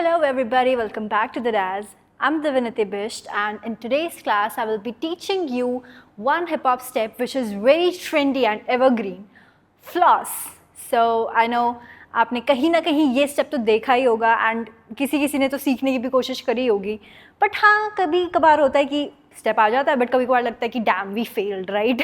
Hello everybody, welcome back to the Daz. I'm Divinity Bisht and in today's class I will be teaching you one hip hop step which is very trendy and evergreen, floss. So I know आपने कहीं ना कहीं ये step तो देखा ही होगा and किसी ने तो सीखने की भी कोशिश करी होगी, बट हाँ कभी कभार होता है कि स्टेप आ जाता है बट कभी कभार लगता है कि damn we failed, right?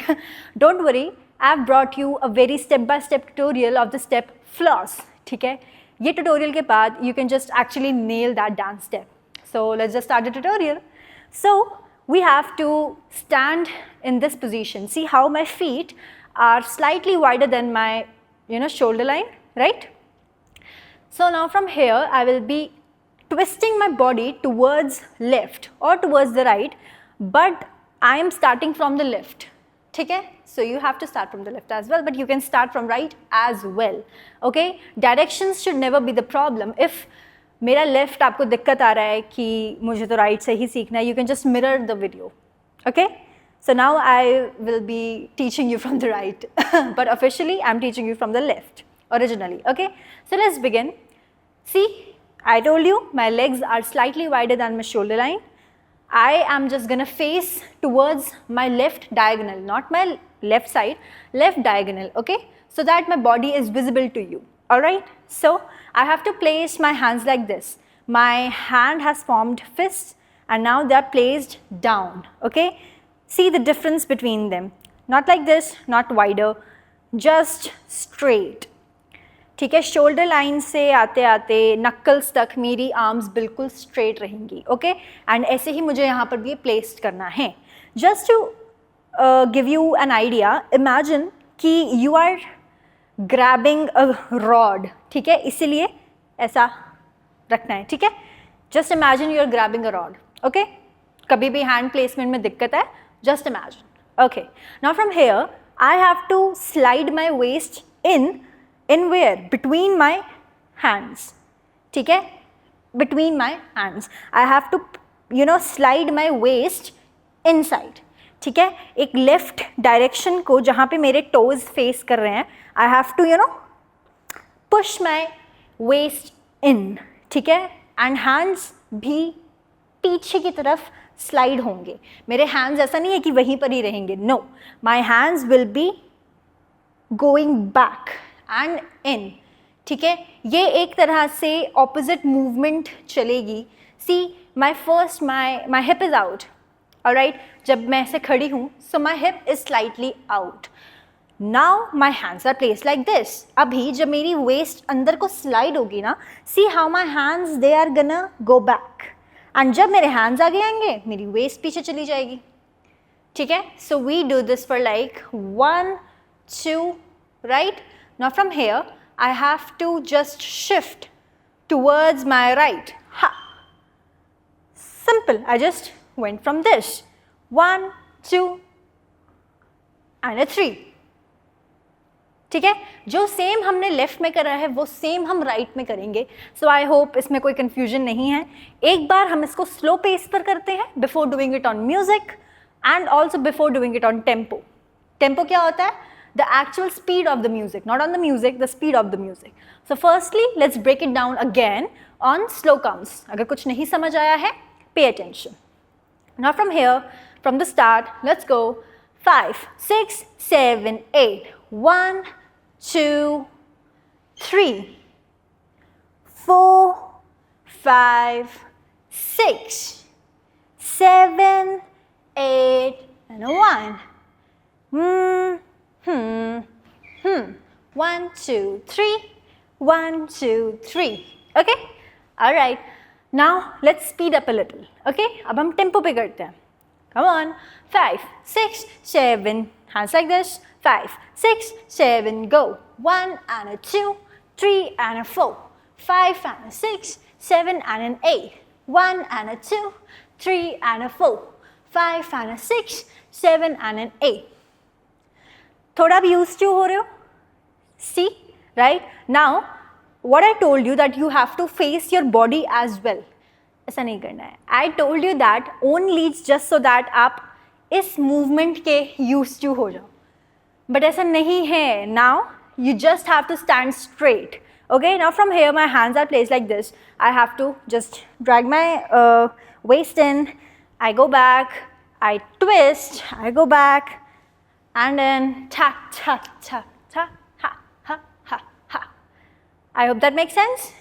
Don't worry, I have brought you a very step by step tutorial of the step floss. ठीक है, ये ट्यूटोरियल के बाद you can just actually nail that dance step. So let's just start the tutorial. So we have to stand in this position. See how my feet are slightly wider than my shoulder line, right? So now from here I will be twisting my body towards left or towards the right, but I am starting from the left. ठीक है, so you have to start from the left as well, but you can start from right as well. Okay, directions should never be the problem. If मेरा left आपको दिक्कत आ रहा है कि मुझे तो right से ही सीखना है, you can just mirror the video. Okay, so now I will be teaching you from the right, but officially I'm teaching you from the left originally. Okay, so let's begin. See, I told you my legs are slightly wider than my shoulder line. I am just gonna face towards my left diagonal, not my left side, left diagonal, okay? So that my body is visible to you, alright? So I have to place my hands like this. My hand has formed fists and now they are placed down, okay? See the difference between them. Not like this, not wider, just straight. ठीक है, shoulder line से आते आते नक्कल्स तक मेरी arms बिल्कुल straight रहेंगी, okay? And ऐसे ही मुझे यहाँ पर भी प्लेस्ड करना है. Just to give you an idea, imagine कि you are grabbing a rod, ठीक है? इसीलिए ऐसा रखना है, ठीक है? Just imagine you are grabbing a rod, okay? कभी भी हैंड प्लेसमेंट में दिक्कत है, just imagine. Okay, now from here I have to slide my waist in where? Between my hands. ठीक है, between my hands I have to slide my waist inside. ठीक है, एक लेफ्ट डायरेक्शन को जहाँ पे मेरे टोज फेस कर रहे हैं I have to push my waist in. ठीक है, and hands भी पीछे की तरफ स्लाइड होंगे. मेरे hands ऐसा नहीं है कि वहीं पर ही रहेंगे, no, my hands will be going back and in. ठीक है, ये एक तरह से ऑपोजिट मूवमेंट चलेगी. See my first my hip is out, alright? जब मैं ऐसे खड़ी हूँ so my hip is slightly out. Now my hands are place like this. अभी जब मेरी वेस्ट अंदर को स्लाइड होगी ना, see how my hands they are gonna go back, and जब मेरे हैंड्स आगे आएंगे मेरी वेस्ट पीछे चली जाएगी. ठीक है, so we do this for like 1 2, right? Now from here, I have to just shift towards my right. Ha! Simple. I just went from this. 1 2 and a 3. ठीक है, जो सेम हमने लेफ्ट में करा है वो सेम हम राइट में करेंगे. सो आई होप इसमें कोई कन्फ्यूजन नहीं है. एक बार हम इसको स्लो पेस पर करते हैं before doing it on music and also before doing it on tempo. Tempo क्या होता है? The actual speed of the music, not on the music, the speed of the music. So firstly, let's break it down again on slow counts. अगर कुछ नहीं समझ आया है, pay attention. Now from here, from the start, let's go 5 6 7 8. 1 2 3 4 5 6 7 8 and a 1. 1 2 3 1 2 3. Okay, all right, now let's speed up a little. Okay, अब हम tempo पे करते हैं. Come on, 5 6 7, hands like this. 5 6 7, go. 1 and a 2 3 and a 4 5 and a 6 7 and an 8. 1 and a 2 3 and a 4 5 and a 6 7 and an 8. थोड़ा भी use to हो रहे हो? See, right? Now what I told you that you have to face your body as well. ऐसा नहीं करना है. I told you that only just so that आप इस मूवमेंट के यूज टू हो जाओ, बट ऐसा नहीं है. Now you just have to stand straight, Okay, now from here my hands are placed like this. I have to just drag my waist in, I go back, I twist, I go back, and then ta ta ta ta ha ha ha ha. I hope that makes sense.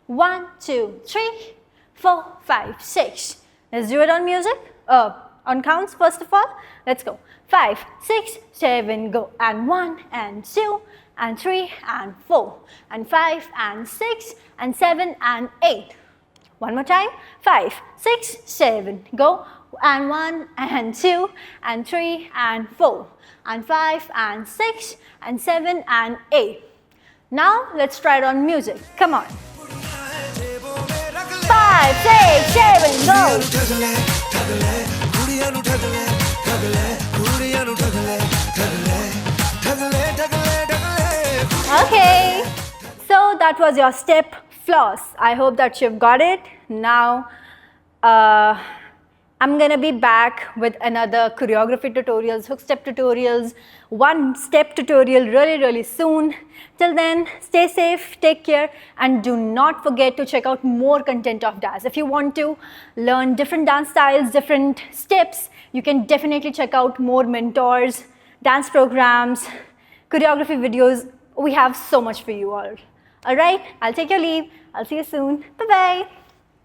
1, 2, 3, 4, 5, 6. Let's do it on music. On counts first of all. Let's go. 5, 6, 7, go. And 1 and 2 and 3 and 4 and 5 and 6 and 7 and 8. One more time. 5, 6, 7, go. And 1 and 2 and 3 and 4 and 5 and 6 and 7 and 8. Now let's try it on music. Come on. 5, 6, 7, go. Okay, so that was your step floss. I hope that you've got it. Now I'm gonna be back with another choreography tutorials, hook step tutorials, one step tutorial really soon. Till then, stay safe, take care, and do not forget to check out more content of Daz. If you want to learn different dance styles, different steps, you can definitely check out more mentors, dance programs, choreography videos. We have so much for you all. Alright, I'll take your leave. I'll see you soon. Bye-bye.